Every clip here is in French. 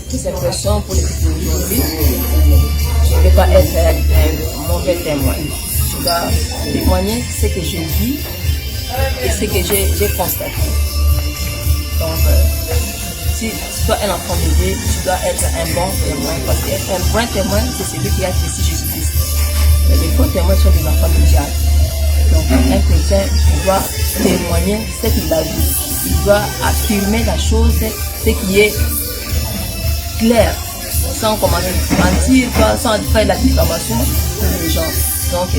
Cette question pour les filles d'aujourd'hui, je ne vais pas être un mauvais témoin. Je dois témoigner ce que je vis et ce que j'ai constaté. Donc, si tu dois être un enfant de Dieu, tu dois être un bon témoin. Parce qu'un bon témoin, c'est celui qui a Christ Jésus-Christ. Mais les faux témoins sont des enfants de diable. Donc, un chrétien doit témoigner ce qu'il a vu. Il doit affirmer la chose, ce qui est clair, sans mentir, sans faire la diffamation pour les gens. Donc,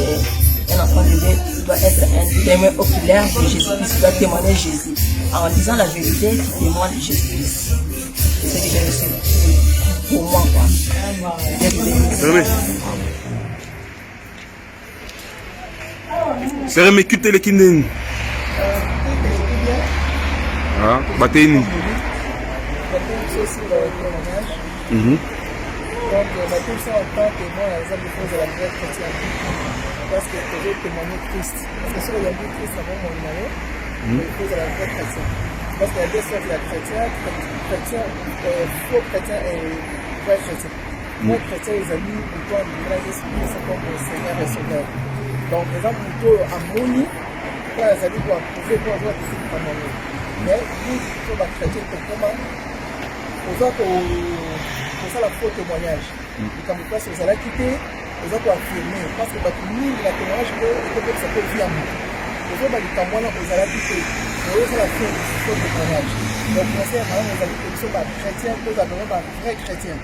un enfant de Dieu doit être un témoin oculaire de Jésus-Christ, il doit témoigner Jésus. En disant la vérité, tu témoignes Jésus-Christ. C'est ce que j'ai reçu pour moi. C'est remis quitter les kindins. Ah, Batéini. Donc, la personne en tant que témoin, par exemple, de la vraie chrétienne. Parce que je vais témoigner Christ. Parce que si il y a dit Christ avant mon numéro, il faut de la vraie chrétienne. Parce qu'il y a deux sortes, il y a chrétien, faux chrétien et vrai chrétien. Vrai chrétien, les amis, plutôt en disant Jésus-Christ comme le Seigneur et Sauveur. Donc, par exemple, plutôt à Moni, là, les amis doivent prouver qu'on doit ici à Moni. Mais nous, plutôt la chrétienne, comment on doit pour ça, la faux témoignage. Et quand vous passez, vous allez quitter, vous allez affirmer. Parce que nous, la témoignage, ça peut vivre à nous. Vous allez témoigner, vous allez quitter. Vous allez faire un faux témoignage. Donc, vous allez dire, vous allez dire, vous êtes chrétien, vous allez dire, vrai chrétien.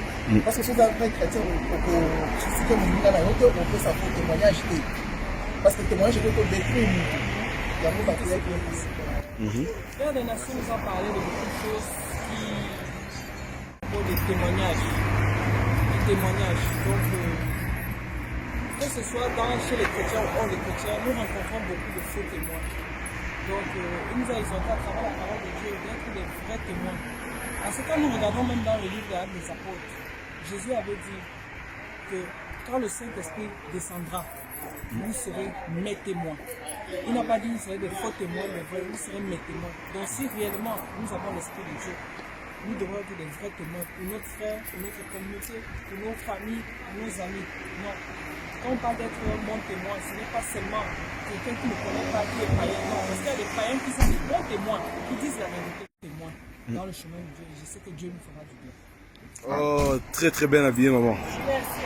Parce que si vous êtes vrai chrétien, pour critiquer mon niveau, on peut sa faux témoignage. Parce que le témoignage, il peut détruire nous. Il y a beaucoup de choses. Frère des Nations nous a parlé de beaucoup de choses qui. Des témoignages. Donc, que ce soit chez les chrétiens ou hors les chrétiens, nous rencontrons beaucoup de faux témoins. Donc, il nous a exhorté à travers la parole de Dieu d'être des vrais témoins. En ce cas, nous regardons même dans le livre des apôtres. Jésus avait dit que quand le Saint-Esprit descendra, vous serez mes témoins. Il n'a pas dit que vous serez des faux témoins, mais vous serez mes témoins. Donc, si réellement nous avons l'Esprit de Dieu, nous devons être des vrais témoins pour notre frère, pour notre communauté, pour nos familles, pour nos amis. Non. Quand on parle d'être un bon témoin, ce n'est pas seulement quelqu'un qui ne connaît pas, qui est païen. Non, parce qu'il y a des païens qui sont des bons témoins, qui disent la vérité témoins dans le chemin de Dieu. Et je sais que Dieu nous fera du bien. Oh, très très bien habillé, maman. Merci.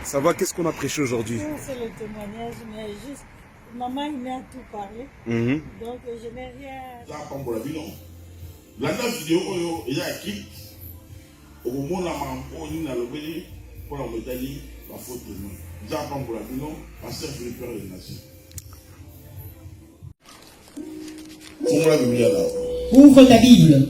Ça va, qu'est-ce qu'on a prêché aujourd'hui? C'est le témoignage, mais juste, maman, il m'a tout parlé. Donc, je n'ai rien. La vidéo il y a qui au moment là on a levé pour la médaille la faute de nous. J'apprends pour la bilan parce que je vais peur des nations. Ouvre ta Bible.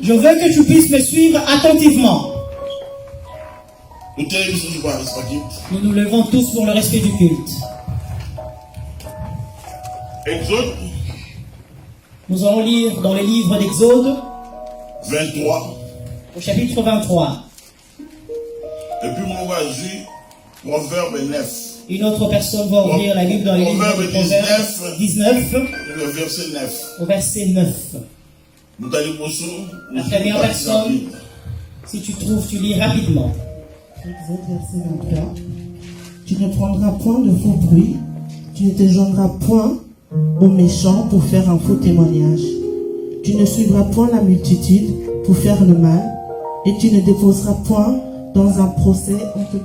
Je veux que tu puisses me suivre attentivement. Nous nous levons tous pour le respect du culte. Exode. Nous allons lire dans le livre d'Exode 23. Au chapitre 23. Et puis mon vas-y, Proverbe 9. Une autre personne va ouvrir la Bible dans le livre de Proverbe 19. Le verset 9. Au verset 9. La première personne, si tu trouves, tu lis rapidement. Exode verset 23. Tu ne prendras point de faux bruit, tu ne te joindras point aux méchants pour faire un faux témoignage. Tu ne suivras point la multitude pour faire le mal, et tu ne déposeras point dans un procès.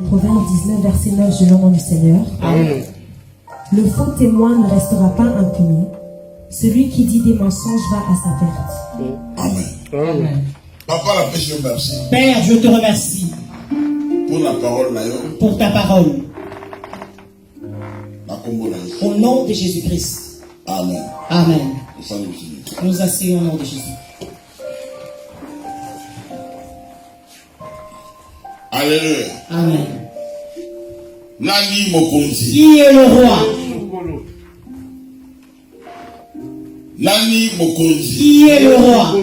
Proverbe 19, verset 9, je le nom du Seigneur. Amen. Le faux témoin ne restera pas impuni. Celui qui dit des mensonges va à sa perte. Amen. Amen. Papa, la paix, je te remercie. Père, je te remercie pour la parole, pour ta parole. Au nom de Jésus-Christ. Amen. Amen. Nous asseyons au nom de Jésus. Alléluia. Amen. Nani Mokonzi. Qui est le roi? Nani Mokonzi. Qui est le roi?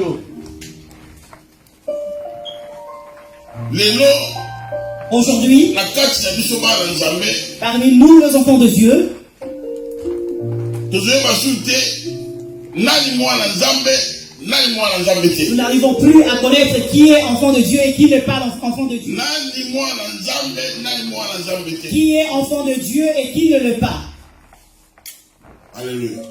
Aujourd'hui, parmi nous, les enfants de Dieu, Nous n'arrivons plus à connaître qui est enfant de Dieu et qui n'est pas enfant de Dieu. Qui est enfant de Dieu et qui ne l'est pas. Alléluia.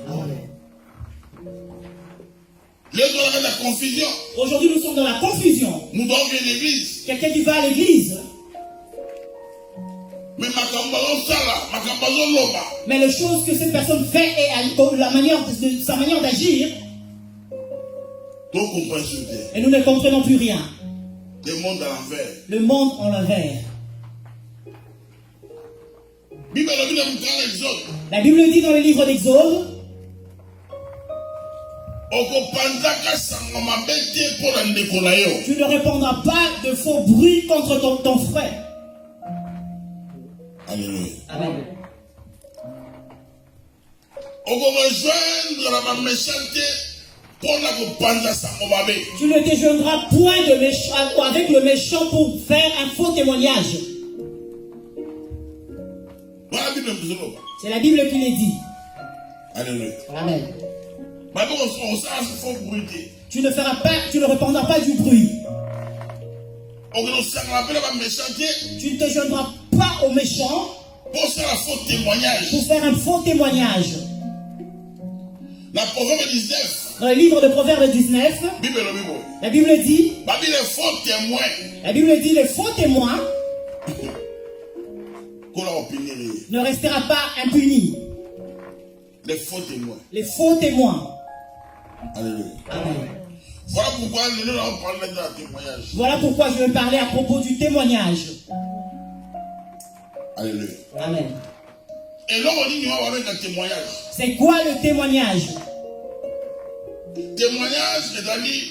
La confusion. Aujourd'hui, nous sommes dans la confusion. Nous devons venir à l'église. Quelqu'un qui va à l'église. Mais les choses que cette personne fait et sa manière d'agir, et nous ne comprenons plus rien. Le monde à l'envers. Le monde en l'envers. La Bible dit dans le livre d'Exode, tu ne répondras pas de faux bruits contre ton frère. Alléluia. Amen. Tu ne te joindras point de méchant, avec le méchant pour faire un faux témoignage. C'est la Bible qui le dit. Alléluia. Amen. Tu ne répondras pas du bruit. Tu ne te joindras pas aux méchants pour faire un faux témoignage. Pour faire un faux témoignage. La Proverbe 19. Dans le livre de Proverbe 19, la Bible dit, la Bible dit, les faux témoins ne restera pas impuni. Les faux témoins. Les faux témoins. Alléluia. Amen. Voilà pourquoi nous allons parler de témoignage. Voilà pourquoi je vais parler à propos du témoignage. Alléluia. Amen. Et là, on dit nous avec un témoignage. C'est quoi le témoignage? Témoignage, c'est-à-dire,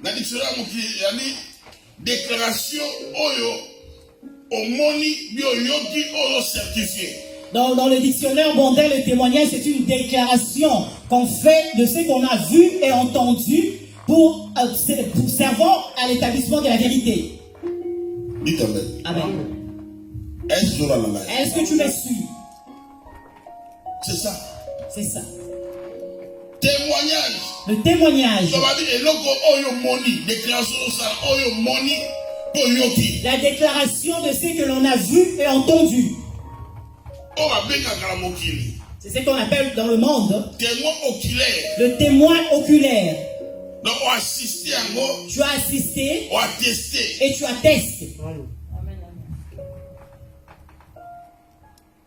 la dictionnaire, déclaration, omoni, bioyoki, certifié. Dans le dictionnaire Bondel, le témoignage, c'est une déclaration qu'on fait de ce qu'on a vu et entendu pour servant à l'établissement de la vérité. Dites Amen. Amen. Est-ce que tu me suis? C'est ça. C'est ça. Témoignage. Le témoignage. La déclaration de ce que l'on a vu et entendu. C'est ce qu'on appelle dans le monde le témoin oculaire. Tu as assisté et tu attestes.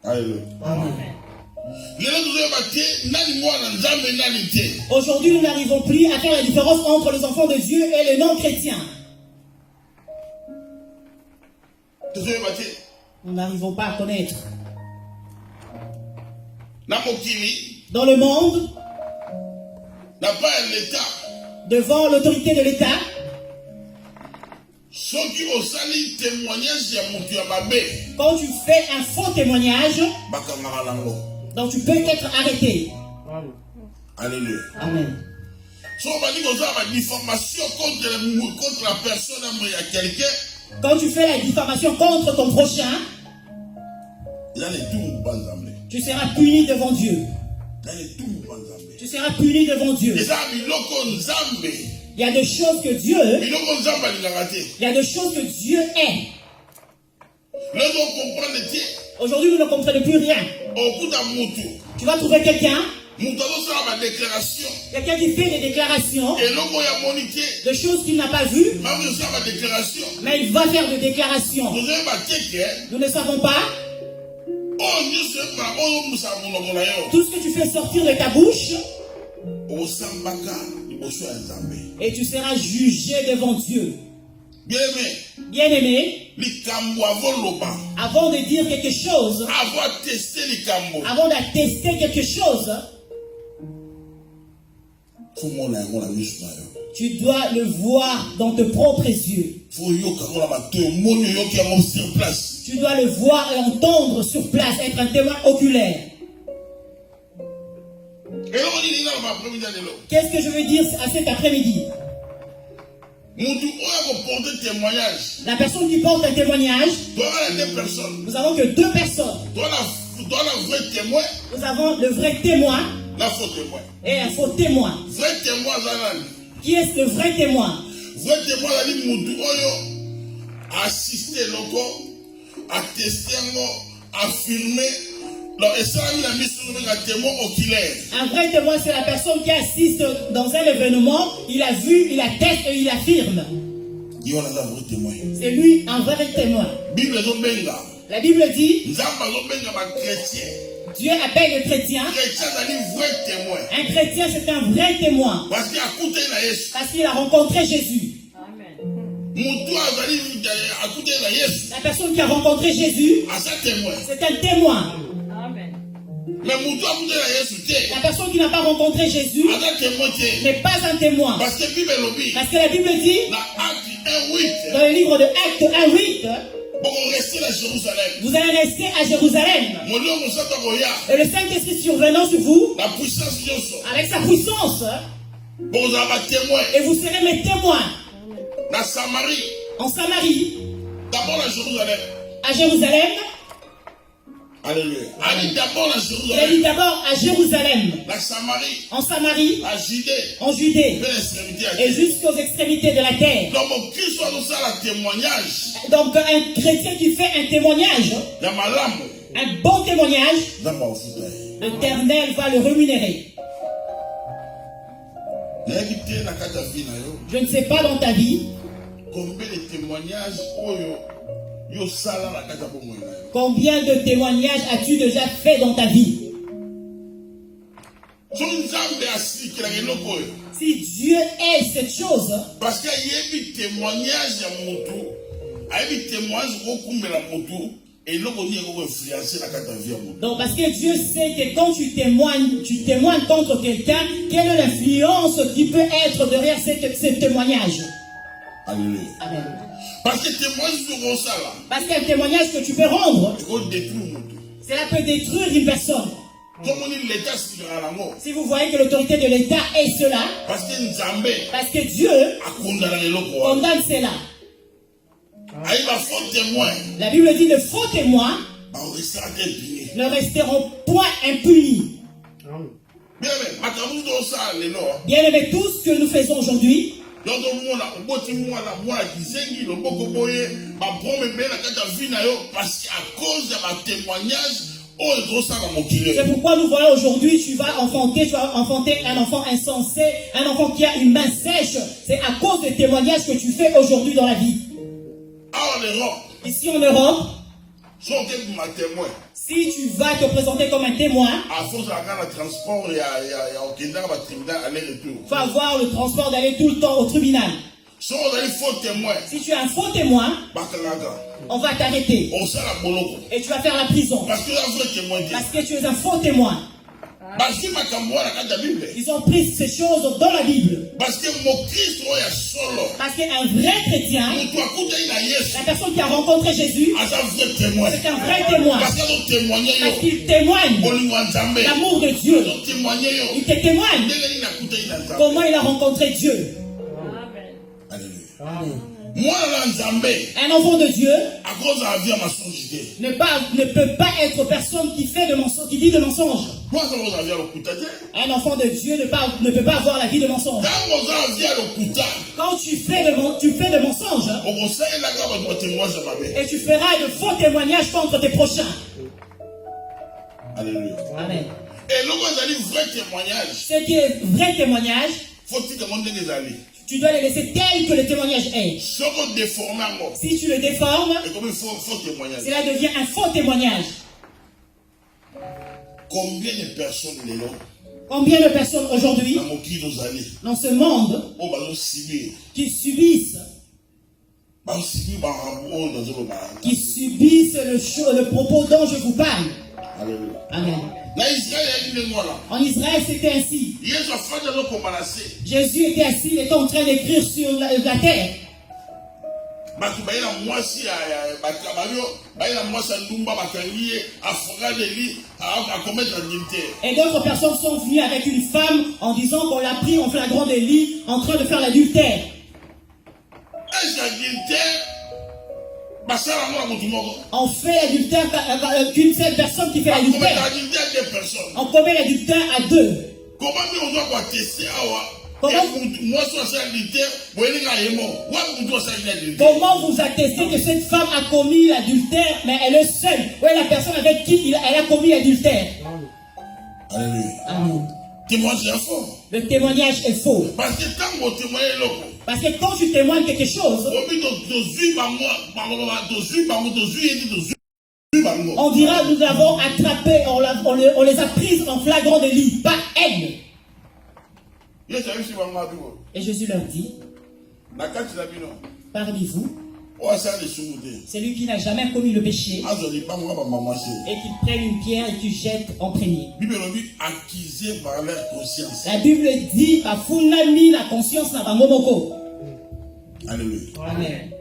Alléluia. Amen. Aujourd'hui, nous n'arrivons plus à faire la différence entre les enfants de Dieu et les non-chrétiens. Nous n'arrivons pas à connaître. Dans le monde, devant l'autorité de l'État, quand tu fais un faux témoignage, donc tu peux être arrêté. Alléluia. Amen. Quand tu fais la diffamation contre ton prochain, tu seras puni devant Dieu. Tu seras puni devant Dieu. Il y a des choses que Dieu, il y a des choses que Dieu est. Aujourd'hui, nous ne comprenons plus rien. Tu vas trouver quelqu'un qui fait des déclarations de choses qu'il n'a pas vues, mais il va faire des déclarations. Nous ne savons pas. Tout ce que tu fais sortir de ta bouche, et tu seras jugé devant Dieu. Bien-aimé, avant de dire quelque chose, avant d'attester quelque chose, tu dois le voir dans tes propres yeux. Tu dois le voir et entendre sur place, être un témoin oculaire. Qu'est-ce que je veux dire à cet après-midi? La personne qui porte un témoignage, nous avons que deux personnes. Nous avons le vrai témoin Un faux témoin. et un faux témoin. Vrai témoin, Zanan. Qui est le vrai témoin? Vrai témoin, la ligne Moutou Oyo. Assister loco, attester, affirmer. Donc, et ça, il a mis sur un témoin oculaire. Un vrai témoin, c'est la personne qui assiste dans un événement, il a vu, il atteste et il affirme. Il y a un vrai témoin. C'est lui un vrai témoin. Bible est benga. La Bible dit, Nzamba benga ma chrétien. Dieu appelle le chrétien. Chrétien, c'est un vrai témoin. Un chrétien, c'est un vrai témoin. Parce qu'il a écouté la Yesu. Parce qu'il a rencontré Jésus. Moutou a écouté la Yesu. La personne qui a rencontré Jésus, Ah, c'est témoin. c'est un témoin. Mais Moutou a écouté la Yesu. La personne qui n'a pas rencontré Jésus Ah, c'est témoin. n'est pas un témoin. Parce que la Bible est lobby. Parce que la Bible dit, Dans Acte 1:8. dans le livre de Actes 1:8, Bon, on reste à Jérusalem. vous allez rester à Jérusalem. Mon Dieu, mon Satan, Et le Saint-Esprit survenant sur vous, la puissance de Dieu. avec sa puissance, Bon, vous avez un témoin. et vous serez mes témoins La Samarie. en Samarie, D'abord à Jérusalem. à Jérusalem. Alléluia. Allez d'abord à Il a dit Jérusalem. d'abord à Jérusalem, La Samarie. en Samarie, La Judée. en Judée, Vers l'extrémité à et Dieu. jusqu'aux extrémités de la terre. Donc, mon Christ soit dans ça, la témoignage. Donc un chrétien qui fait un témoignage, Dans ma lame. un bon témoignage, Dans ma foutaille. l'Éternel va le rémunérer. Je ne sais pas dans ta vie Combien de témoignages yo sala la kata bongo na yo. combien de témoignages as-tu déjà fait dans ta vie. Si Dieu est cette chose, parce qu'il y a des témoignages à Moutou, il y a des témoignages à Moutou, et l'on va influencer la kata vie à Moutou. donc parce que Dieu sait que quand tu témoignes contre quelqu'un, quelle est l'influence qui peut être derrière ce témoignage. Alléluia. Amen. Parce que témoignage sur ça là. Parce qu'un témoignage que tu peux rendre, cela peut détruire une personne. Comme on dit l'État, c'est si vous voyez que l'autorité de l'État est cela, parce que Dieu condamne cela. La Bible dit les faux témoins ne resteront point impunis. Bien aimé, tout ce que nous faisons aujourd'hui, parce qu'à cause de ma témoignage, c'est pourquoi nous voyons aujourd'hui, tu vas enfanter un enfant insensé, un enfant qui a une main sèche. C'est à cause des témoignages que tu fais aujourd'hui dans la vie. Ici en Europe, si tu vas te présenter comme un témoin, il faut avoir le transport d'aller tout le temps au tribunal. Si tu es un faux témoin, on va t'arrêter et tu vas faire la prison parce que tu es un faux témoin. Ils ont pris ces choses dans la Bible. Parce qu'un vrai chrétien, la personne qui a rencontré Jésus, c'est un vrai témoin. Parce qu'il témoigne l'amour de Dieu. Il te témoigne comment il a rencontré Dieu. Un enfant de Dieu ne peut pas être personne qui dit de mensonge. Un enfant de Dieu ne peut pas avoir la vie de mensonge. Quand tu fais de mensonges, et tu feras de faux témoignages contre tes prochains. Alléluia. Amen. Et ce qui est vrai témoignage, tu dois le laisser tel que le témoignage est. Si tu le déformes, cela devient un faux témoignage. Combien de personnes aujourd'hui dans ce monde qui subissent le propos dont je vous parle. Amen. En Israël, c'était ainsi. Jésus était assis, il était en train d'écrire sur la terre. Et d'autres personnes sont venues avec une femme en disant qu'on l'a pris en flagrant délit en train de faire l'adultère. On fait l'adultère qu'une seule personne qui fait l'adultère. On commet l'adultère à deux. Comment vous attestez que cette femme a commis l'adultère, mais elle est seule? Ou est la personne avec qui elle a commis l'adultère? Alléluia. Amen. Témoignage est faux. Le témoignage est faux. Parce que quand vous témoignez, parce que quand tu témoignes quelque chose, on dira nous avons attrapé, on les a prises en flagrant délit, pas haine. Et Jésus leur dit, parmi vous, celui qui n'a jamais commis le péché et qui prenne une pierre et qui jette en premier. La Bible dit, Bafunami la conscience n'a pas momoko. Alléluia. Amen.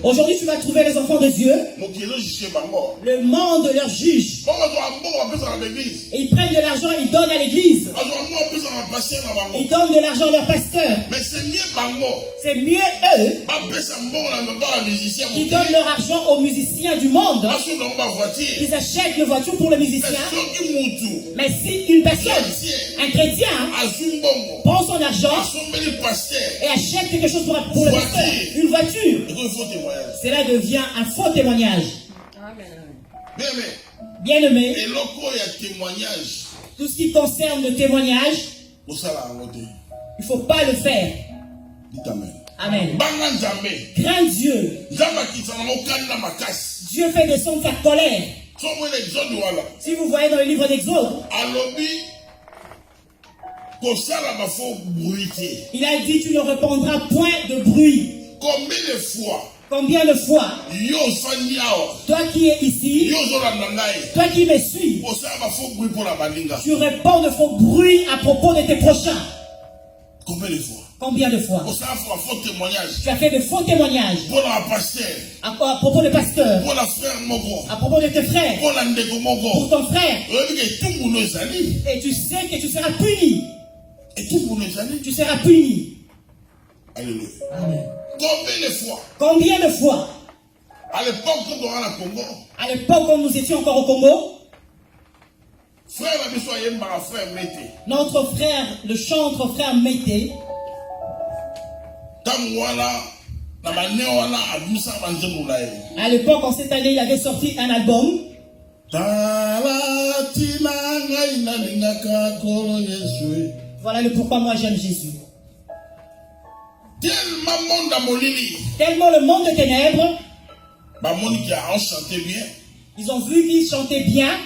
Aujourd'hui, tu vas trouver les enfants de Dieu. Le monde leur juge. Et ils prennent de l'argent, ils donnent à l'église. Ils donnent de l'argent à leur pasteur. Mais c'est mieux eux qui donnent leur argent aux musiciens du monde. Ils achètent une voiture pour le musicien. Mais si une personne, un chrétien, prend son argent et achète quelque chose pour le pasteur, une voiture, cela devient un faux témoignage. Bien aimé, tout ce qui concerne le témoignage, il ne faut pas le faire. Amen. Grand Dieu, Dieu fait descendre sa colère. Si vous voyez dans le livre d'Exode, il a dit, tu ne répandras point de bruit. Combien de fois toi qui es ici, toi qui me suis, tu répands de faux bruit à propos de tes prochains? Combien de fois tu as fait de faux témoignages à propos de pasteurs, à propos de tes frères, pour ton frère, et tu sais que tu seras puni. Tu seras puni. Alléluia. Amen. Combien de fois? Combien de fois? À l'époque quand nous étions encore au Congo, notre frère, le chantre frère Mété, à l'époque en cette année il avait sorti un album. Voilà le pourquoi moi j'aime Jésus. Tellement le monde de ténèbres, ils ont vu qu'ils chantaient bien,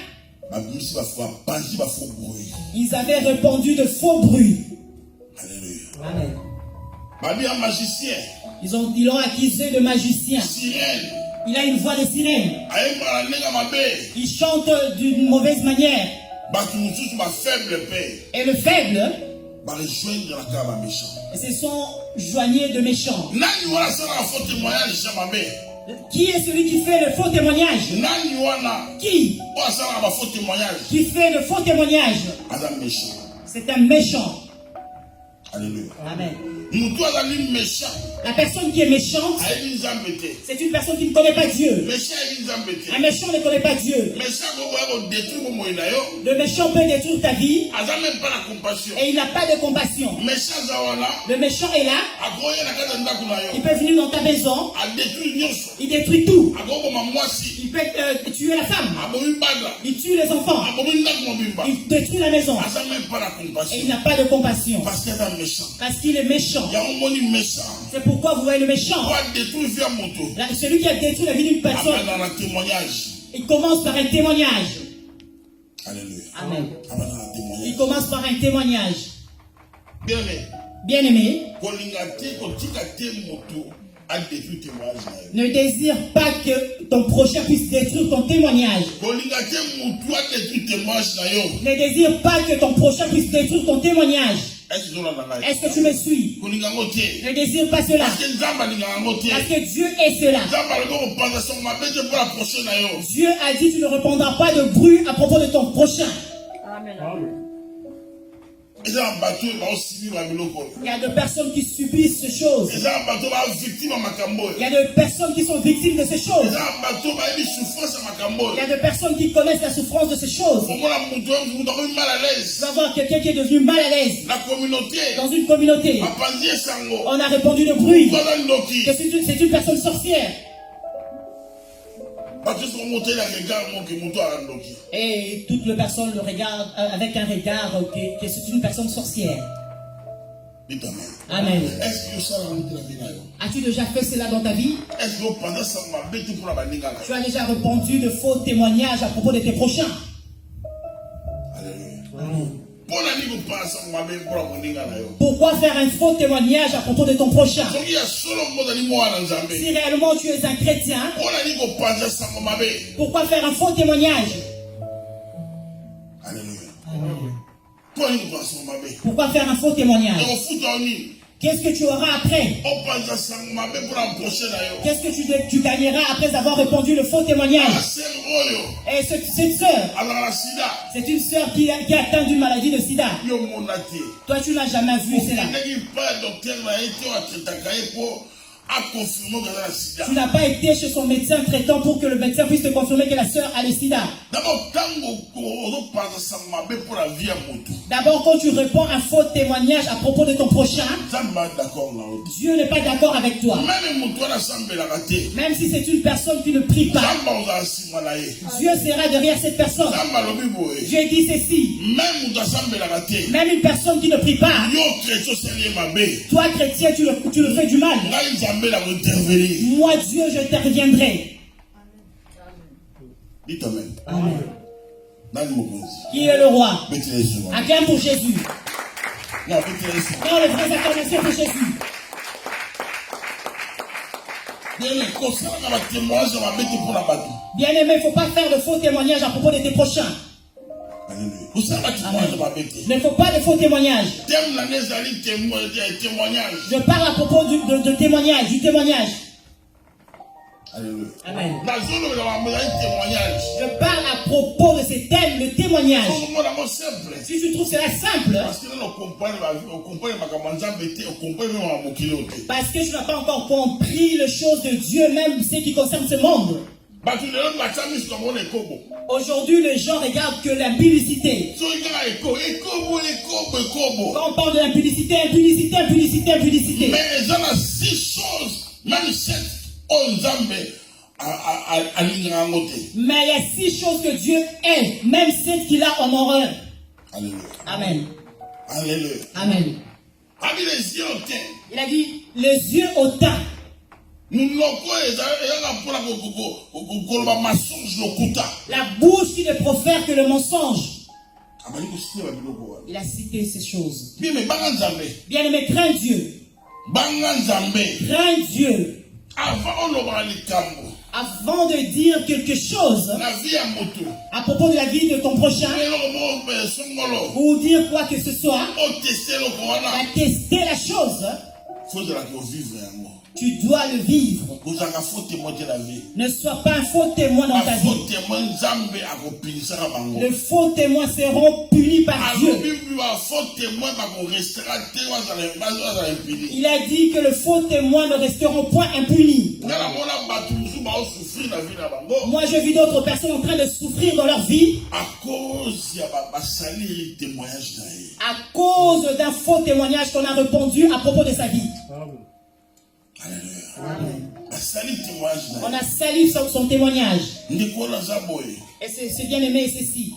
ils avaient répandu de faux bruits. Amen. Ils l'ont accusé de magicien. Il a une voix de sirène. Il chante d'une mauvaise manière. Et le faible, ce sont joignés de méchants. Qui est celui qui fait le faux témoignage? Qui fait le faux témoignage? C'est un méchant. Alléluia. Amen. La personne qui est méchante, c'est une personne qui ne connaît pas Dieu. Un méchant ne connaît pas Dieu. Le méchant peut détruire ta vie et il n'a pas de compassion. Le méchant est là. Il peut venir dans ta maison. Il détruit tout. Il peut tuer la femme. Il tue les enfants. Il détruit la maison. Et il n'a pas de compassion. Parce qu'il est méchant. C'est pourquoi vous voyez le méchant. Celui qui a détruit la vie d'une personne, il commence par un témoignage. Alléluia. Amen. Il commence par un témoignage. Bien aimé, ne désire pas que ton prochain puisse détruire ton témoignage. Ne désire pas que ton prochain puisse détruire ton témoignage. Est-ce que tu me suis? Ne désire pas cela. Parce que Dieu est cela. Dieu a dit tu ne répandras pas de bruit à propos de ton prochain. Amen. Il y a des personnes qui subissent ces choses. Il y a des personnes qui sont victimes de ces choses. Il y a des personnes qui connaissent la souffrance de ces choses. Tu vas voir quelqu'un qui est devenu mal à l'aise. Dans une communauté, on a répandu le bruit que c'est une personne sorcière. Et toutes les personnes le regardent avec un regard que c'est une personne sorcière. Amen. As-tu déjà fait cela dans ta vie? Tu as déjà répandu de faux témoignages à propos de tes prochains? Amen. Pourquoi faire un faux témoignage à propos de ton prochain? Si réellement tu es un chrétien, pourquoi faire un faux témoignage? Pourquoi faire un faux témoignage? Qu'est-ce que tu auras après? Qu'est-ce que tu gagneras après avoir répondu le faux témoignage? Et cette sœur, c'est une sœur qui est atteinte d'une maladie de sida. Toi, tu n'as jamais vu cela. Tu n'as pas été chez son médecin traitant pour que le médecin puisse te confirmer que la sœur a le sida. D'abord, quand tu réponds un faux témoignage à propos de ton prochain, Dieu n'est pas d'accord avec toi. Même si c'est une personne qui ne prie pas, Dieu sera derrière cette personne. Dieu dit ceci. Même une personne qui ne prie pas, toi chrétien, tu le fais du mal. Moi, Dieu, je t'interviendrai. Dites Amen. Amen. Qui est le roi? Acclame pour Jésus. Non, les vraies acclamations pour Jésus. Bien-aimé, il ne faut pas faire de faux témoignages à propos de tes prochains. Il ne faut pas de faux témoignages. Je parle à propos de témoignage, du témoignage. Amen. Je parle à propos de ces thèmes, le témoignage. Si tu trouves cela simple, parce que tu n'as pas encore compris les choses de Dieu, même ce qui concerne ce monde. Aujourd'hui, les gens regardent que la publicité. Quand on parle de la publicité, impublicité. Mais il y en a 6 choses, même 7. Mais il y a 6 choses que Dieu aime, même 7 qu'il a en horreur. Alléluia. Amen. Alléluia. Amen. Il a dit les yeux au teint. La bouche qui ne profère que le mensonge. Il a cité ces choses. Bien-aimé, crains Dieu. Crains Dieu. Avant de dire quelque chose à propos de la vie de ton prochain, ou dire quoi que ce soit, attester la chose, tu dois le vivre. Ne sois pas un faux témoin dans ta vie. Les faux témoins seront punis par Dieu. Il a dit que les faux témoins ne resteront point impunis. Moi, je vis d'autres personnes en train de souffrir dans leur vie à cause d'un faux témoignage qu'on a répondu à propos de sa vie. Amen. On a sali son témoignage. Et c'est bien aimé ceci.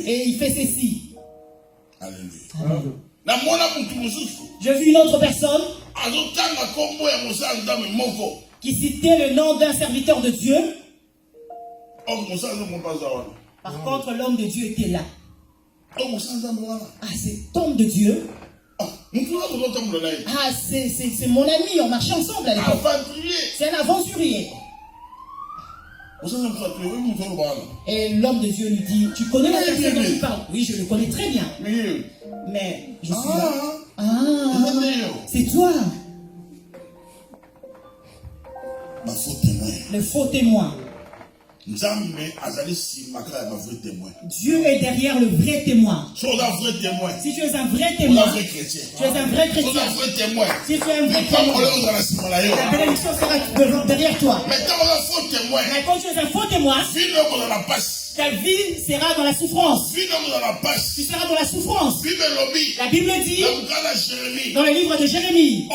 Et il fait ceci. Alléluia. J'ai vu une autre personne qui citait le nom d'un serviteur de Dieu. Par contre, l'homme de Dieu était là. Ah, cet homme de Dieu. Ah, c'est mon ami, on marchait ensemble à l'époque. C'est un aventurier. Et l'homme de Dieu lui dit, tu connais la personne dont tu parles? Oui, je le connais très bien. Mais je suis là. Ah, c'est toi. Le faux témoin. Dieu est derrière le vrai témoin. Si tu es un vrai témoin, tu es un vrai chrétien. Si tu es un vrai témoin, la bénédiction sera derrière toi. Mais quand tu es un faux témoin, ta vie sera dans la souffrance. Tu seras dans la souffrance. La Bible dit dans le livre de Jérémie,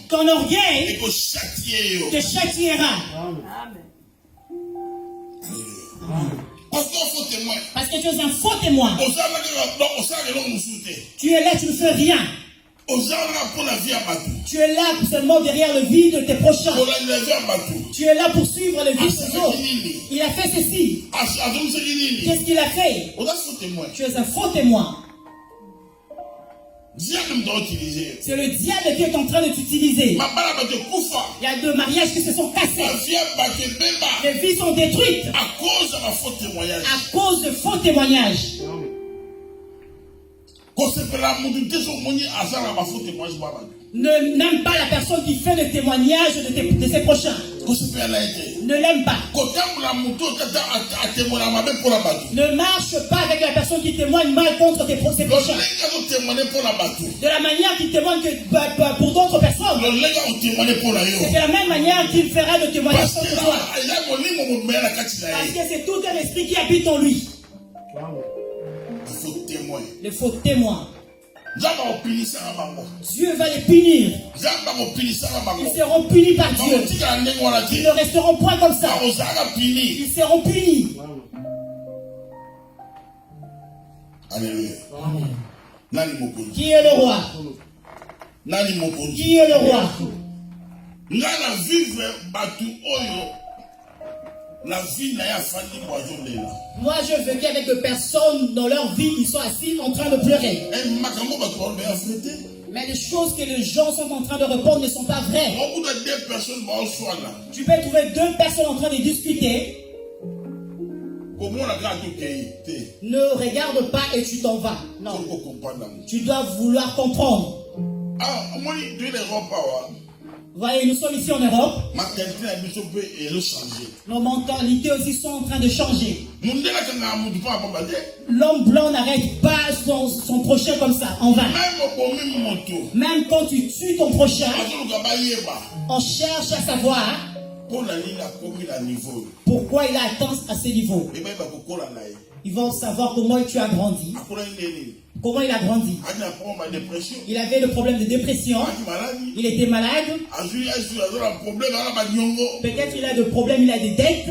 ton orgueil te châtiera. Parce que tu es un faux témoin. Tu es là, tu ne fais rien. Tu es là seulement derrière le vie de tes prochains. Tu es là pour suivre le vie des autres. Il a fait ceci. Qu'est-ce qu'il a fait? Tu es un faux témoin. C'est le diable qui est en train de t'utiliser. Il y a deux mariages qui se sont cassés. Les vies sont détruites à cause de faux témoignages. N'aime pas la personne qui fait le témoignage de ses prochains. Ne l'aime pas. Ne marche pas avec la personne qui témoigne mal contre ses prochains. De la manière qu'il témoigne pour d'autres personnes, c'est de la même manière qu'il fera le témoignage contre toi. Parce que c'est tout un esprit qui habite en lui. Les faux témoins. Dieu va les punir. Ils seront punis par Dieu. Ils ne resteront point comme ça. Ils seront punis. Alléluia. Qui est le roi? Qui est le roi? Moi je veux avec des personnes dans leur vie qui sont assis en train de pleurer. Mais les choses que les gens sont en train de répondre ne sont pas vraies. Tu peux trouver deux personnes en train de discuter. Ne regarde pas et tu t'en vas. Non. Tu dois vouloir comprendre. Voyez, nous sommes ici en Europe. Nos mentalités aussi sont en train de changer. L'homme blanc n'arrête pas son prochain comme ça, en vain. Même quand tu tues ton prochain, on cherche à savoir pourquoi il a atteint à ce niveau. Ils vont savoir comment tu as grandi. Comment il a grandi. Il avait le problème de dépression. Il était malade. Peut-être il a des problèmes, il a des dettes.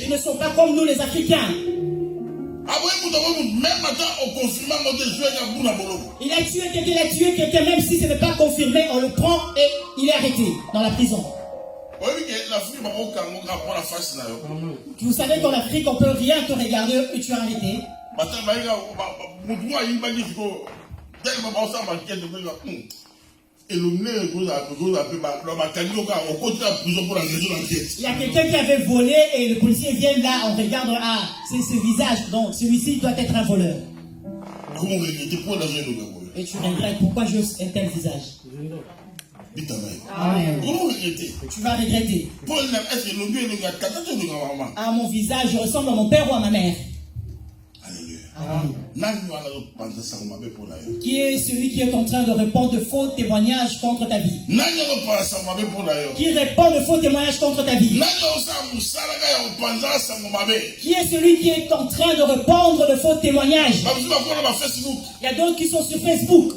Ils ne sont pas comme nous les Africains. Il a tué quelqu'un, même si ce n'est pas confirmé, on le prend et il est arrêté dans la prison. Vous savez qu'en Afrique, on ne peut rien te regarder et tu es arrêté. Il y a quelqu'un qui avait volé et le policier vient là, on regarde, ah, c'est ce visage, donc celui-ci doit être un voleur. Et tu regrettes pourquoi j'ai un tel visage. Amen. Tu vas regretter. Ah, mon visage ressemble à mon père ou à ma mère. Qui est celui qui est en train de répondre de faux témoignages contre ta vie? Qui répond de faux témoignages contre ta vie? Qui est celui qui est en train de répondre de faux témoignages? Il y a d'autres qui sont sur Facebook.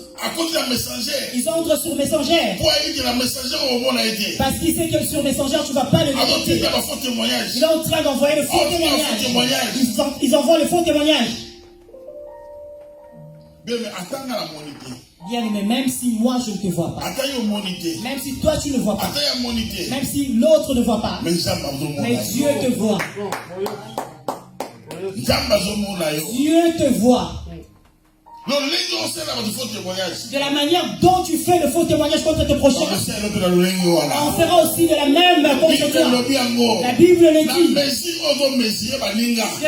Ils entrent sur Messenger. Parce qu'il sait que sur Messenger, tu ne vas pas le détecter. Il est en train d'envoyer le faux témoignage. Ils envoient le faux témoignage. Bien, mais même si moi je ne te vois pas, même si toi tu ne vois pas, même si l'autre ne voit pas, mais Dieu te voit. Dieu te voit. De la manière dont tu fais le faux témoignage contre tes prochains, on fera aussi de la même contre toi. La Bible le dit. De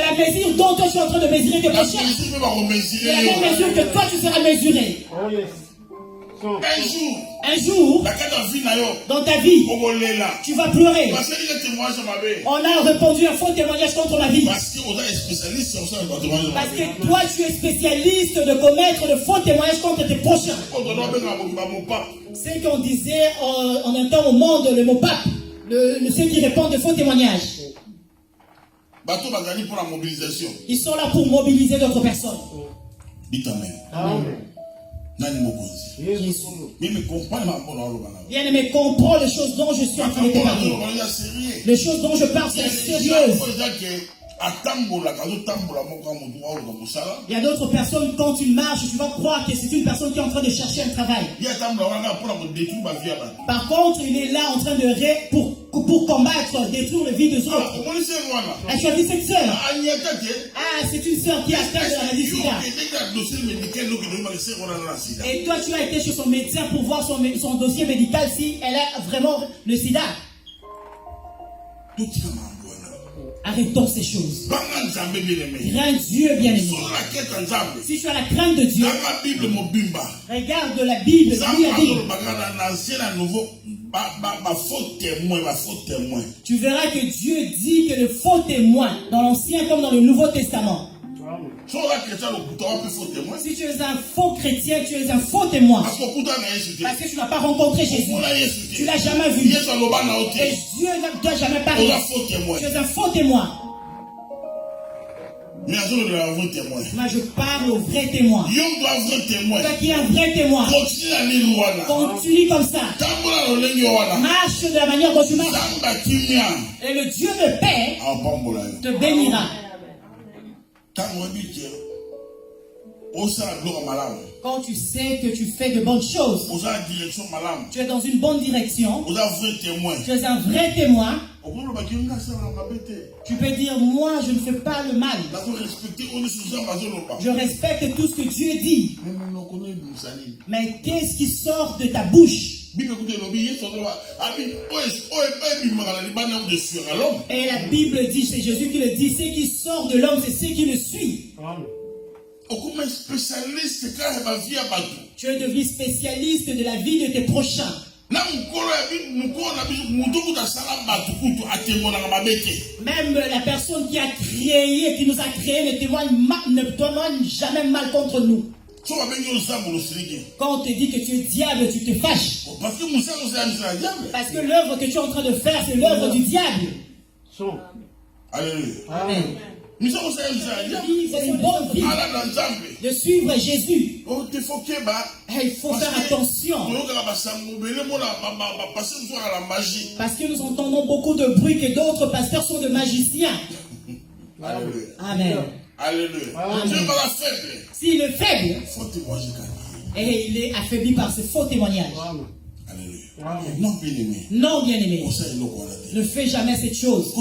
la mesure dont toi tu es en train de mesurer tes prochains, de la même mesure que toi tu seras mesuré. Un jour, dans ta vie, tu vas pleurer. On a répandu un faux témoignage contre ma vie. Parce que toi, tu es spécialiste de commettre de faux témoignages contre tes prochains. C'est qu'on disait en un temps au monde, le mot pape, ceux qui répondent de faux témoignages. Ils sont là pour mobiliser d'autres personnes. Dites Amen. Bien aimé, comprends les choses dont je suis en train de te parler. Les choses dont je parle sont sérieuses. Il y a d'autres personnes, quand tu marches, tu vas croire que c'est une personne qui est en train de chercher un travail. Par contre, il est là en train de pour combattre, détruire la vie des autres. Ah, tu as vu cette sœur? Ah, c'est une sœur qui a atteint de la maladie sida. Et toi, tu as été chez son médecin pour voir son dossier médical si elle a vraiment le sida. Arrêtons ces choses. Crains Dieu, bien aimé. Si tu as la crainte de Dieu, regarde la Bible. Tu verras que Dieu dit que le faux témoin, dans l'Ancien comme dans le Nouveau Testament. Si tu es un faux chrétien, tu es un faux témoin. Parce que tu n'as pas rencontré Jésus. Tu ne l'as jamais vu. Et Dieu ne t'a jamais parlé. Tu es un faux témoin. Mais je parle au vrai témoin. Toi qui es un vrai témoin. Continue comme ça. Marche de la manière dont tu marches. Et le Dieu de paix te bénira. Quand tu sais que tu fais de bonnes choses, tu es dans une bonne direction, tu es un vrai témoin, tu peux dire, moi je ne fais pas le mal. Je respecte tout ce que Dieu dit. Mais qu'est-ce qui sort de ta bouche? Et la Bible dit, c'est Jésus qui le dit, ce qui sort de l'homme, c'est ce qui le suit. Tu es devenu spécialiste de la vie de tes prochains. Même la personne qui a créé, qui nous a créé, ne témoigne jamais mal contre nous. Quand on te dit que tu es diable, tu te fâches. Parce que l'œuvre que tu es en train de faire, c'est l'œuvre du diable. Alléluia. Amen. C'est une bonne vie de suivre Jésus. Il faut faire attention. Parce que nous entendons beaucoup de bruit que d'autres pasteurs sont de magiciens. Amen. Alléluia. S'il est faible, et il est affaibli par ce faux témoignage. Non, bien aimé. Ne fais jamais cette chose.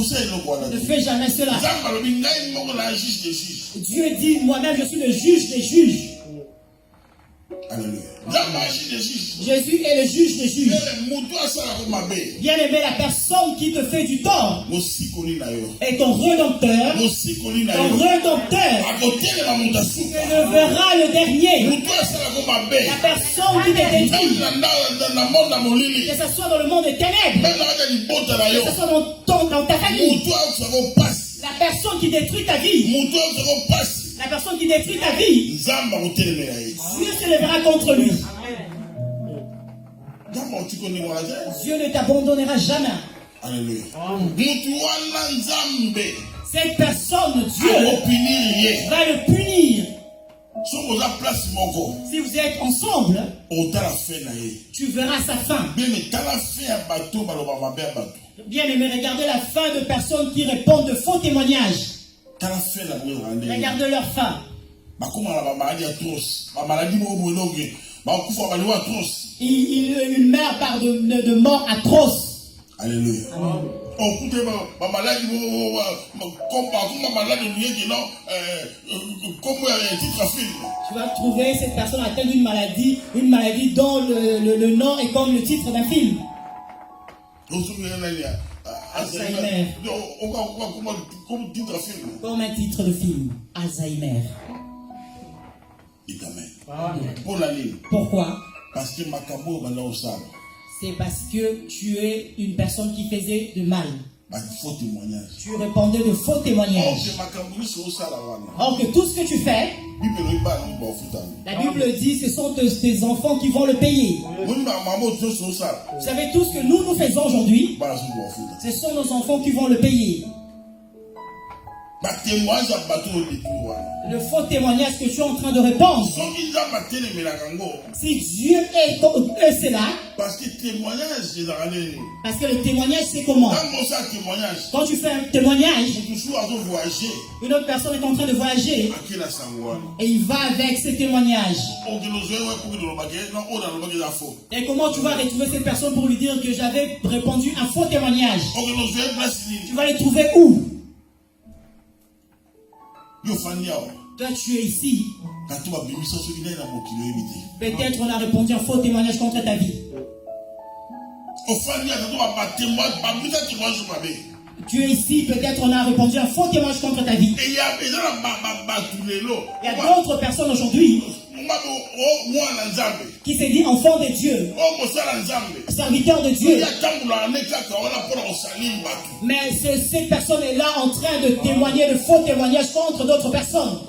Ne fais jamais cela. Dieu dit, moi-même je suis le juge des juges. Jésus est le juge des juges. Bien aimé, la personne qui te fait du tort est ton rédempteur. Ton rédempteur. Tu le verras le dernier. La personne qui te détruit, que ce soit dans le monde des ténèbres, que ce soit dans ta famille, la personne qui détruit ta vie, la personne qui détruit ta vie, Dieu se lèvera contre lui. Dieu ne t'abandonnera jamais. Alléluia. Cette personne, Dieu va le punir. Si vous êtes ensemble, tu verras sa fin. Bien aimé, regardez la fin de personnes qui répondent de faux témoignages. Regardez leur fin. Il meurt par de mort atroce. Alléluia. Tu vas trouver cette personne atteinte d'une maladie dont le nom est comme le titre d'un film. Alzheimer. Comme un titre de film. Alzheimer. Amen. Pourquoi? Parce que Makabo va là au sale. C'est parce que tu es une personne qui faisait de mal. Faux témoignage. Tu répandais de faux témoignages. Or que tout ce que tu fais, la Bible dit ce sont tes enfants qui vont le payer. Vous savez tout ce que nous faisons aujourd'hui, ce sont nos enfants qui vont le payer. Le faux témoignage que tu es en train de répandre. Si Dieu est là, parce que le témoignage c'est comment? Quand tu fais un témoignage, une autre personne est en train de voyager et il va avec ce témoignage. Et comment tu vas retrouver cette personne pour lui dire que j'avais répondu un faux témoignage? Tu vas les trouver où? Toi tu es ici. Peut-être on a répondu un faux témoignage contre ta vie. Tu es ici, peut-être on a répondu un faux témoignage contre ta vie. Il y a d'autres personnes aujourd'hui qui se dit enfant de Dieu, serviteur de Dieu. Mais cette personne est là en train de témoigner de faux témoignages contre d'autres personnes.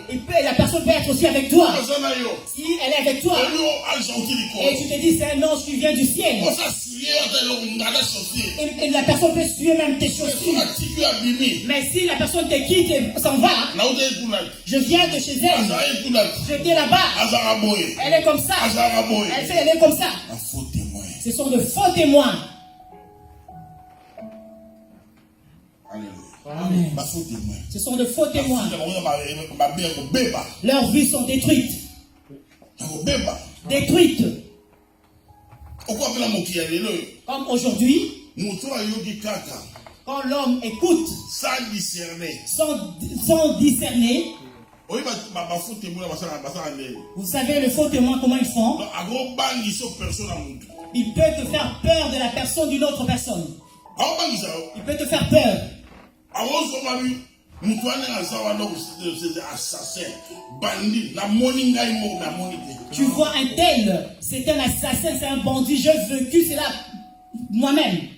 Et la personne peut être aussi avec toi. Si elle est avec toi et tu te dis c'est un ange qui vient du ciel, et la personne peut suer même tes chaussures. Mais si la personne te quitte et s'en va, je viens de chez elle, j'étais là-bas, elle est comme ça, elle est comme ça. Ce sont de faux témoins. Amen. Ce sont de faux témoins. Leurs vies sont détruites. Détruites. Comme aujourd'hui, quand l'homme écoute sans discerner, vous savez le faux témoin comment ils font? Il peut te faire peur de la personne d'une autre personne. Il peut te faire peur. Tu vois un tel, c'est un assassin, c'est un bandit, j'ai vécu cela moi-même.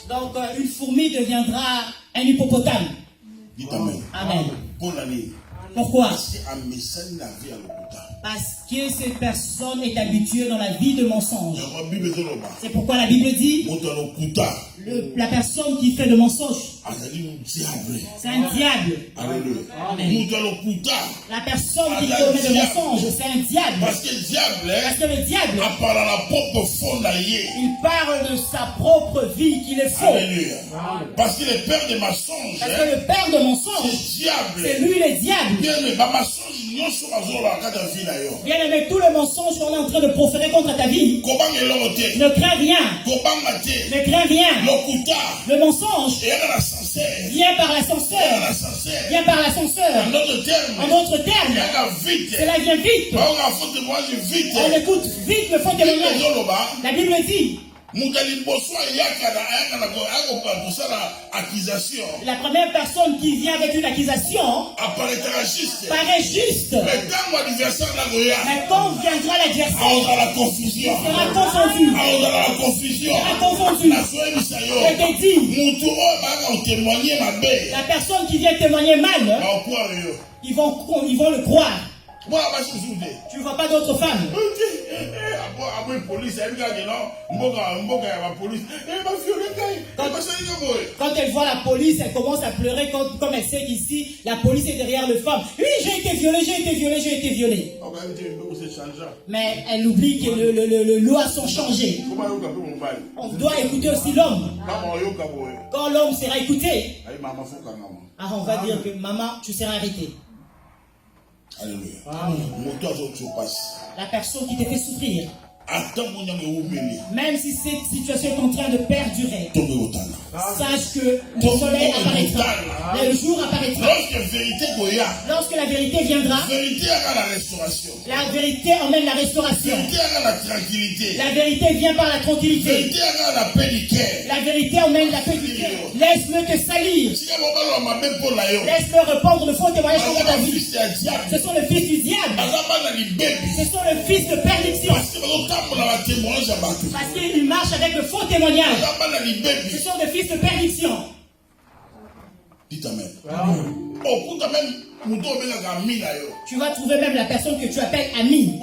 Donc une fourmi deviendra un hippopotame. Amen. Pourquoi? Parce que cette personne est habituée dans la vie de mensonge. C'est pourquoi la Bible dit la personne qui fait de mensonge, c'est un diable. Amen. La personne qui commet de mensonge, c'est un diable. Parce que le diable, il parle de sa propre vie qu'il est faux. Parce que le père de mensonge, c'est lui le diable. Bien aimé, tout le mensonge qu'on est en train de proférer contre ta vie, ne crains rien. Ne crains rien. Le mensonge vient par l'ascenseur. Vient par l'ascenseur. En d'autres termes, cela vient vite. On écoute vite le faux témoignage. La Bible dit, la première personne qui vient avec une accusation paraît juste. Mais quand viendra l'adversaire, il sera confondu. Je te dis, la personne qui vient témoigner mal, ils vont le croire. Tu ne vois pas d'autres femmes. Quand elle voit la police, elle commence à pleurer comme elle sait qu'ici, la police est derrière le femme. Oui, j'ai été violée. Mais elle oublie que les lois sont changées. On doit écouter aussi l'homme. Quand l'homme sera écouté, on va dire que maman, tu seras arrêtée. Alléluia. La personne qui te fait souffrir, Même si cette situation est en train de perdurer, sache que le soleil apparaîtra, le jour apparaîtra. Lorsque la vérité viendra, la vérité emmène la restauration. La vérité vient par la tranquillité. La vérité emmène la paix du cœur. Laisse-le te salir. Laisse-le répandre le faux témoignage contre ta vie. Ce sont le fils du diable. Ce sont le fils de perdition. Parce qu'il marche avec le faux témoignage. Ce sont des fils de perdition. Dites Amen. Tu vas trouver même la personne que tu appelles ami.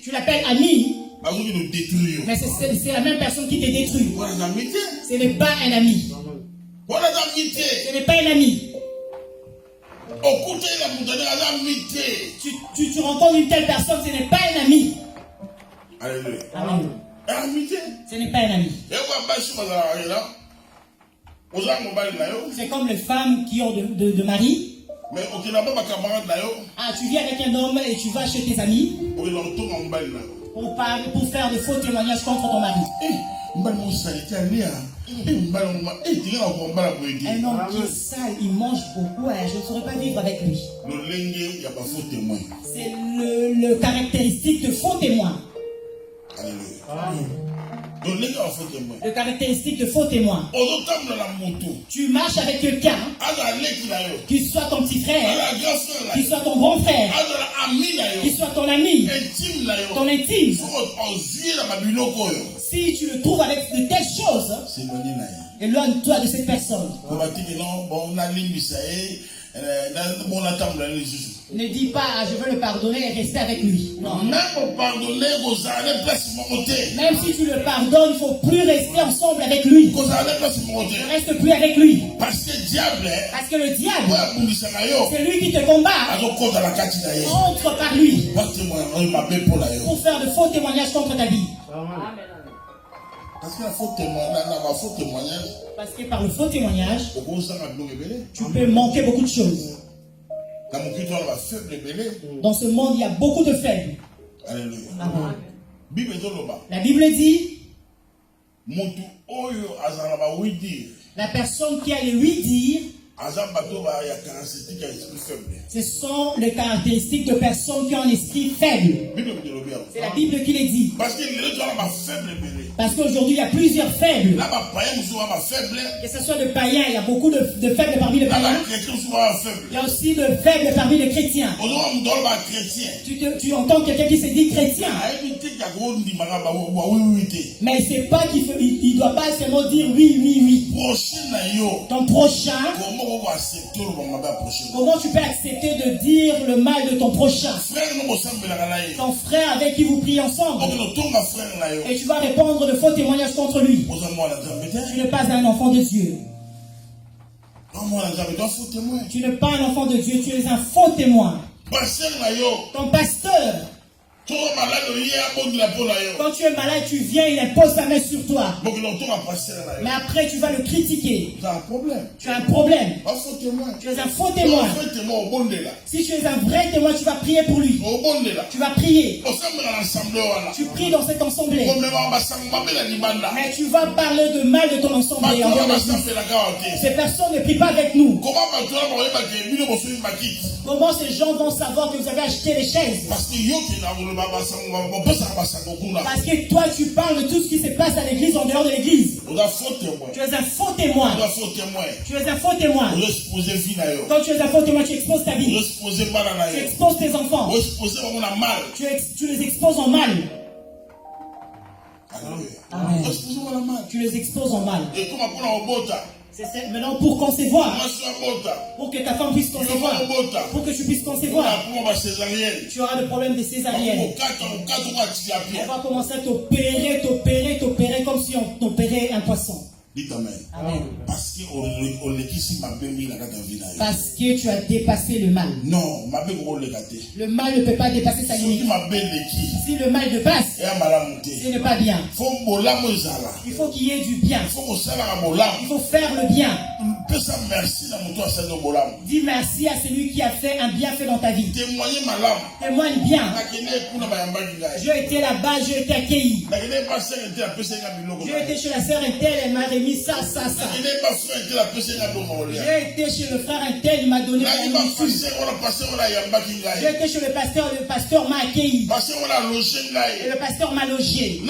Tu l'appelles ami. Mais c'est la même personne qui te détruit. Ce n'est pas un ami. Ce n'est pas un ami. Tu rencontres une telle personne, ce n'est pas un ami. Alléluia. Amen. Ce n'est pas un ami. C'est comme les femmes qui ont de mari. Ah, tu viens avec un homme et tu vas chez tes amis pour faire de faux témoignages contre ton mari. Un homme qui est sale, il mange beaucoup, je ne saurais pas vivre avec lui. C'est le caractéristique de faux témoin. Le caractéristique de faux témoin. Tu marches avec quelqu'un, qu'il soit ton petit frère, qu'il soit ton grand frère, qu'il soit ton ami, ton intime. Si tu le trouves avec de telles choses, éloigne-toi de cette personne. Ne dis pas je veux le pardonner et rester avec lui. Non. Même si tu le pardonnes, il ne faut plus rester ensemble avec lui. Ne reste plus avec lui. Parce que le diable, c'est lui qui te combat. Entre par lui pour faire de faux témoignages contre ta vie. Parce que par le faux témoignage, tu peux manquer beaucoup de choses. Dans ce monde, il y a beaucoup de faibles. Alléluia. La Bible dit, la personne qui a les 8 dires, ce sont les caractéristiques de personnes qui ont un esprit faible. C'est la Bible qui les dit. Parce qu'aujourd'hui, il y a plusieurs faibles. Que ce soit de païens, il y a beaucoup de faibles parmi les païens. Il y a aussi de faibles parmi les chrétiens. Tu entends quelqu'un qui se dit chrétien. Mais il ne sait pas qu'il ne doit pas seulement dire oui, oui, oui. Ton prochain, comment tu peux accepter de dire le mal de ton prochain? Ton frère avec qui vous priez ensemble. Et tu vas répondre de faux témoignages contre lui. Tu n'es pas un enfant de Dieu. Tu n'es pas un enfant de Dieu, tu es un faux témoin. Ton pasteur, quand tu es malade, tu viens, il impose sa main sur toi. Mais après, tu vas le critiquer. Tu as un problème. Tu es un faux témoin. Si tu es un vrai témoin, tu vas prier pour lui. Tu vas prier. Tu pries dans cette assemblée. Mais tu vas parler de mal de ton assemblée. Ces personnes ne prient pas avec nous. Comment ces gens vont savoir que vous avez acheté les chaises? Parce que toi, tu parles de tout ce qui se passe à l'église en dehors de l'église. Tu es un faux témoin. Tu es un faux témoin. Quand tu es un faux témoin, tu exposes ta vie. Tu exposes tes enfants. Tu les exposes en mal. Amen. Tu les exposes en mal. C'est maintenant pour concevoir. Pour que ta femme puisse concevoir. Pour que tu puisses concevoir. Tu auras le problème de césarienne. On va commencer à t'opérer comme si on t'opérait un poisson. Dites Amen. Amen. Parce que tu as dépassé le mal. Non, le mal ne peut pas dépasser sa limite. Si le mal dépasse, ce n'est pas bien. Il faut qu'il y ait du bien. Il faut faire le bien. Dis merci à celui qui a fait un bienfait dans ta vie. Témoigne bien. J'ai été là-bas, j'ai été accueilli. J'ai été chez la sœur Intel, elle m'a remis ça. J'ai été chez le frère Intel, il m'a donné la nourriture. J'ai été chez le pasteur m'a accueilli. Et le pasteur m'a logé.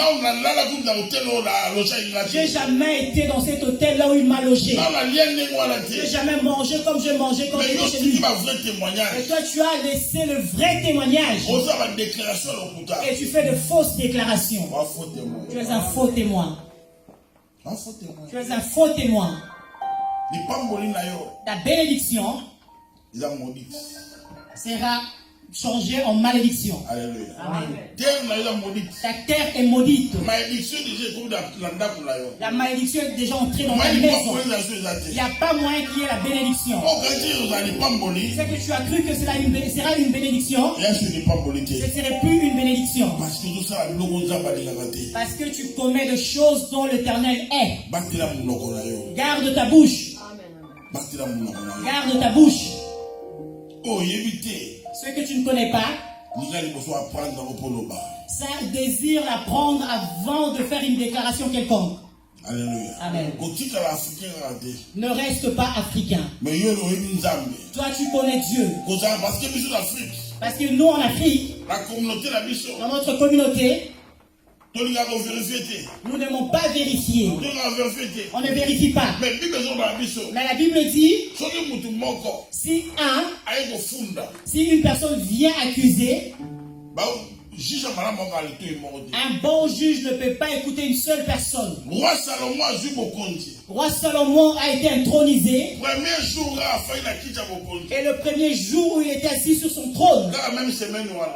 J'ai jamais été dans cet hôtel là où il m'a logé. J'ai jamais mangé comme je mangeais quand j'étais chez lui. Et toi, tu as laissé le vrai témoignage. Et tu fais de fausses déclarations. Tu es un faux témoin. Tu es un faux témoin. Ta bénédiction sera changée en malédiction. Alléluia. Amen. Ta terre est maudite. La malédiction est déjà entrée dans ta maison. Il n'y a pas moyen qu'il y ait la bénédiction. C'est que tu as cru que sera une bénédiction. Ce ne serait plus une bénédiction. Parce que tu commets des choses dont l'Éternel est. Garde ta bouche. Garde ta bouche. Ce que tu ne connais pas, ça désire l'apprendre avant de faire une déclaration quelconque. Alléluia. Amen. Ne reste pas africain. Toi, tu connais Dieu. Parce que nous, en Afrique, dans notre communauté, nous n'aimons pas vérifier. On ne vérifie pas. Mais la Bible dit, si une personne vient accuser, un bon juge ne peut pas écouter une seule personne. Roi Salomon a été intronisé. Et le premier jour où il était assis sur son trône,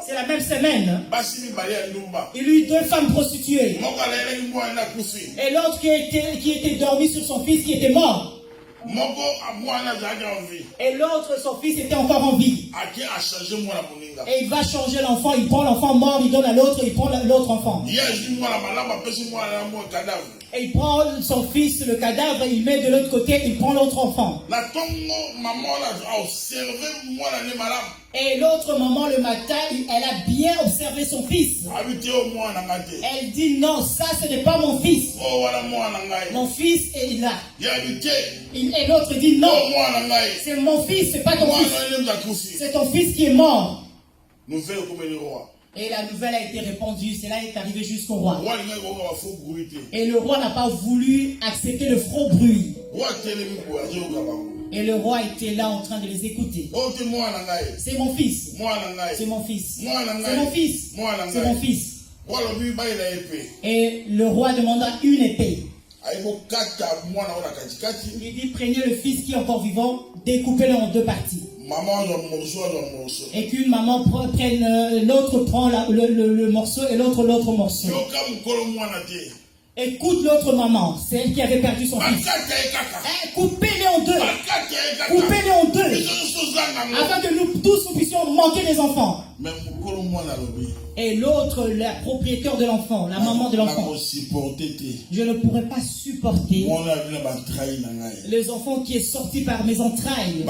c'est la même semaine, il eut 2 femmes prostituées. Et l'autre qui était dormi sur son fils qui était mort. Et l'autre, son fils était encore en vie. Et il va changer l'enfant. Il prend l'enfant mort, il donne à l'autre, il prend l'autre enfant. Et il prend son fils, le cadavre, il met de l'autre côté, il prend l'autre enfant. Et l'autre maman, le matin, elle a bien observé son fils. Elle dit non, ça ce n'est pas mon fils. Mon fils est là. Et l'autre dit non, c'est mon fils, c'est pas ton fils. C'est ton fils qui est mort. Et la nouvelle a été répandue, cela est arrivé jusqu'au roi. Et le roi n'a pas voulu accepter le faux bruit. Et le roi était là en train de les écouter. C'est mon fils. C'est mon fils. C'est mon fils. C'est mon fils. Et le roi demanda une épée. Il dit, prenez le fils qui est encore vivant, découpez-le en 2 parties. Et qu'une maman prenne, l'autre prend le morceau et l'autre morceau. Écoute l'autre maman, c'est elle qui avait perdu son fils. Coupez-les en 2. Coupez-les en 2. Afin que nous tous nous puissions manquer des enfants. Et l'autre, la propriétaire de l'enfant, la maman de l'enfant. Je ne pourrais pas supporter les enfants qui est sorti par mes entrailles.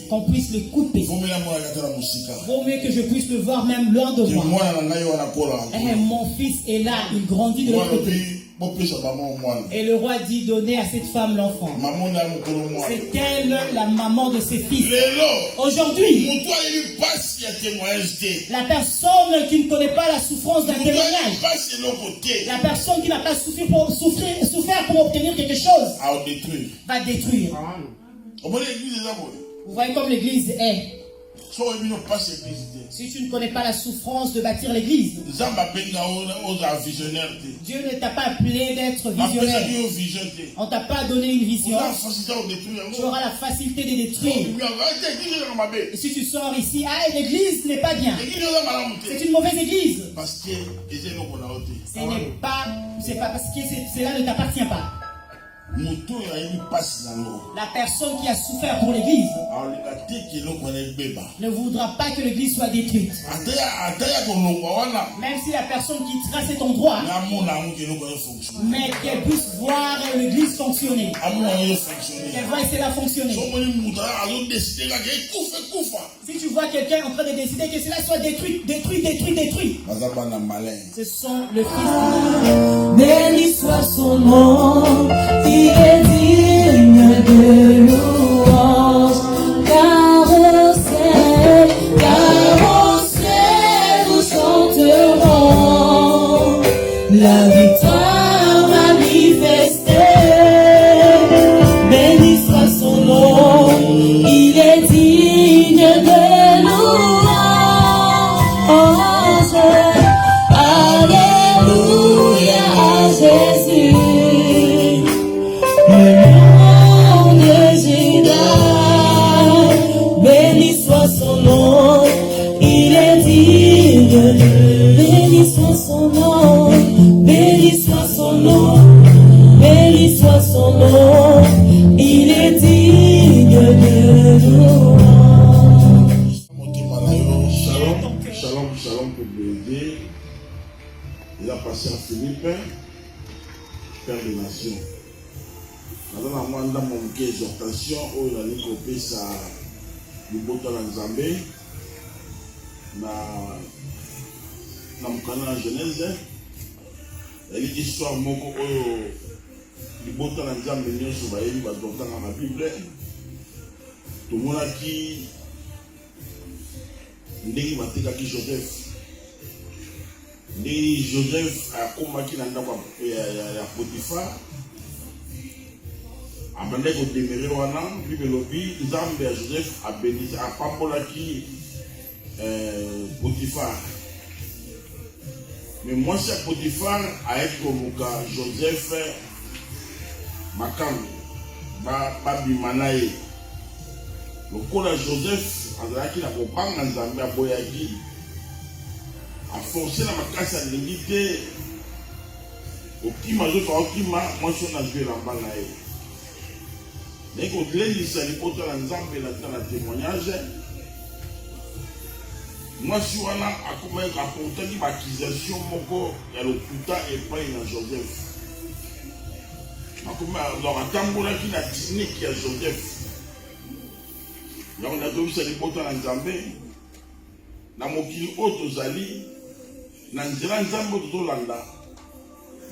Qu'on puisse les couper. Vaut mieux que je puisse le voir même loin de moi. Et mon fils est là, il grandit de l'autre côté. Et le roi dit, donnez à cette femme l'enfant. C'est elle la maman de ses fils. Aujourd'hui, la personne qui ne connaît pas la souffrance d'un témoignage, la personne qui n'a pas souffert pour obtenir quelque chose, va détruire. Vous voyez comme l'église est. Si tu ne connais pas la souffrance de bâtir l'église, Dieu ne t'a pas appelé d'être visionnaire. On ne t'a pas donné une vision. Tu auras la facilité de détruire. Et si tu sors ici, l'église n'est pas bien. C'est une mauvaise église. C'est pas parce que cela ne t'appartient pas. La personne qui a souffert pour l'église ne voudra pas que l'église soit détruite. Même si la personne quittera cet endroit, mais qu'elle puisse voir l'église fonctionner. Qu'elle voit cela fonctionner. Si tu vois quelqu'un en train de décider que cela soit détruit, ce sont le Fils. Béni soit son nom, il est digne de louange, car au ciel nous chanterons la victoire manifestée. Béni soit son nom, il est digne de louange. Alléluia à Jésus, le nom de Juda. Béni soit son nom, il est digne. Béni soit son nom, béni soit son nom, béni soit son nom, il est digne de louange. Shalom, shalom pour BD. Il a passé à Philippe, Père des Nations. Maintenant, moi, dans mon exhortation, où il a découpé sa liboto la Nzambe, dans mon canal en Genèse, il y a une histoire moko oyo liboto la Nzambe nyonso bayeli bazokta dans la Bible. Tout le monde a qui ndenge batekaki Joseph. Ndenge Joseph akomaki na ndako ya Potiphar. Abandaki kodemere wana, Bible elobi Nzambe ya Joseph abénisi apambolaki Potiphar. Mais mwasi ya Potiphar ayeki koluka Joseph makambo babima na ye. Lokola Joseph azalaki na kopanga Nzambe aboyaki aforce na makasi alingi te okima zoka okima mwasi na zwi elamba na ye. Ndenge kolendisa lipoto na Nzambe na témoignage, mwasi wana akomaki aportaki baakization moko ya lokuta epai na Joseph. Atambolaki na technique ya Joseph. Donc, on a trouvé les potes en Nzambe. Na mokili oyo tozali na nzela Nzambe tozolanda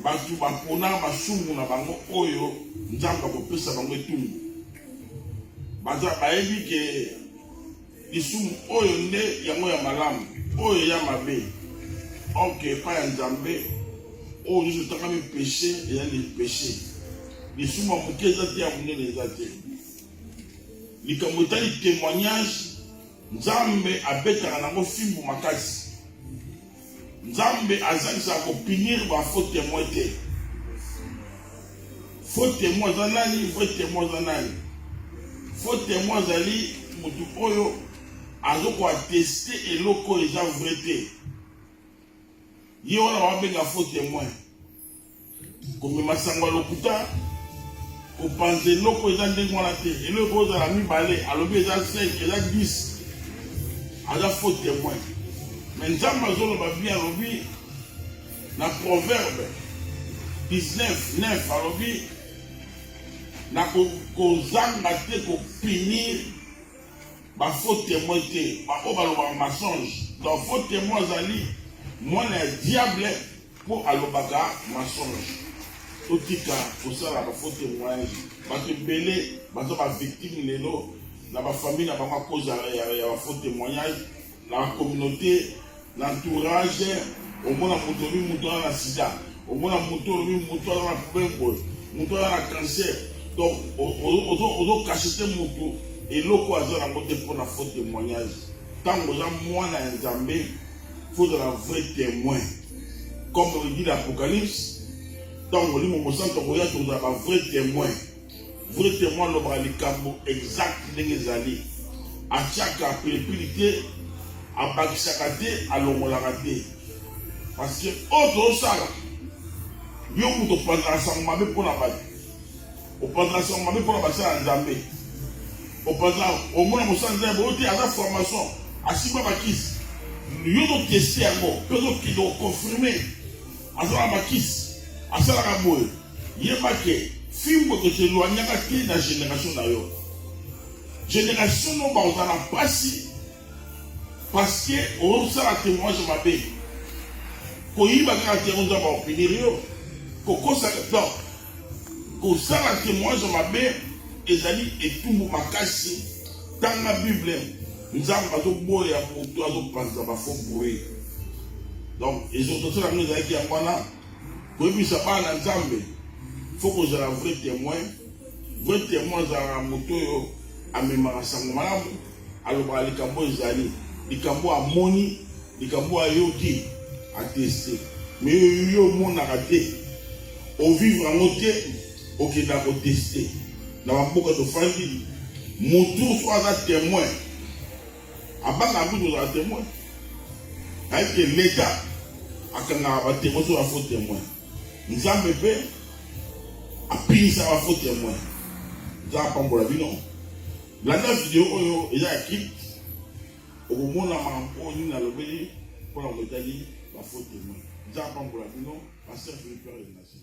bato bapona masumu na bango oyo Nzambe akopesa bango etumbu. Baza bayebi ke lisumu oyo nde yango ya malamu oyo ya mabe. Ok, epai ya Nzambe oyo nyonso tokami péché ezali péché. Lisumu ya moke eza te ya monene eza te. Likambo etali témoignage Nzambe abetaka nango fimbu makasi. Nzambe azalisa kopinir ba faux témoin te. Faux témoin za nani, faux témoin za nani. Faux témoin zali mutu oyo azoko attester eloko eza vrai te. Ye wana wabenga faux témoin. Komema sangwa lokuta kopanze eloko eza ndenge wana te. Eloko ozala mibale alobi eza 5 eza 10. Aza faux témoin. Mais Nzambe azoloba bien alobi na Proverbe 19:9 alobi na kozanga te kopinir ba faux témoin te ba oyo balobaka mensonge. Donc faux témoin azali mwana ya diable po alobaka mensonge. Totika kosala ba faux témoignage bato ebele baza ba victime lelo na ba famille na bango cause ya ba faux témoignage na la communauté l'entourage omona moto obi moto na sida omona moto obi moto na pembo moto na cancer. Donc ozo cacher moto eloko aza na moto pour na faux témoignage. Tango za mwana ya Nzambe faut de la vrai témoin comme le dit l'Apocalypse. Tango limo mosanto koya to za ba vrai témoin. Vrai témoin lo ba likambo exact ndenge zali atiaka pilipilité abakisaka te alongolaka te parce que oyo tozosala yo moto panzala sango mabe mpona bato opération mabe pour la bassin Nzambe opération au moins mon sang Nzambe ote à la formation asiba bakis yo do tester encore peut qui do confirmer azala bakis asala ka boy yebake fimbo que c'est loignaka ki na génération na yo génération no ba ozala pasi parce que on sala témoignage mabe ko yiba ka témoignage ba opinir yo ko kosa donc ko sala témoignage mabe ezali etumbu makasi tanga bible nzambe azoboya moto azopanza bafo boye donc ezotoso na nous ezalaki yango wana koyebisa bana nzambe faut kozala vrai témoin azalaka moto oyo amemaka sango malamu alobaka likambo ezali likambo amoni likambo ayoki ateste mais yo omonaka te ovivre yango te okenda koteste na bamboka tofandi motu so aza témoin abanga kutu ozala témoin ayeke leta akangaka batémoin so bafaux témoin nzambe mpe apinisaka bafaux témoin nza apambola bino landa video oyo eza ya kit okomona mampo nini nalobeli mpona koetali bafaux témoin nza apambola bino pasteur Philippe de Nation.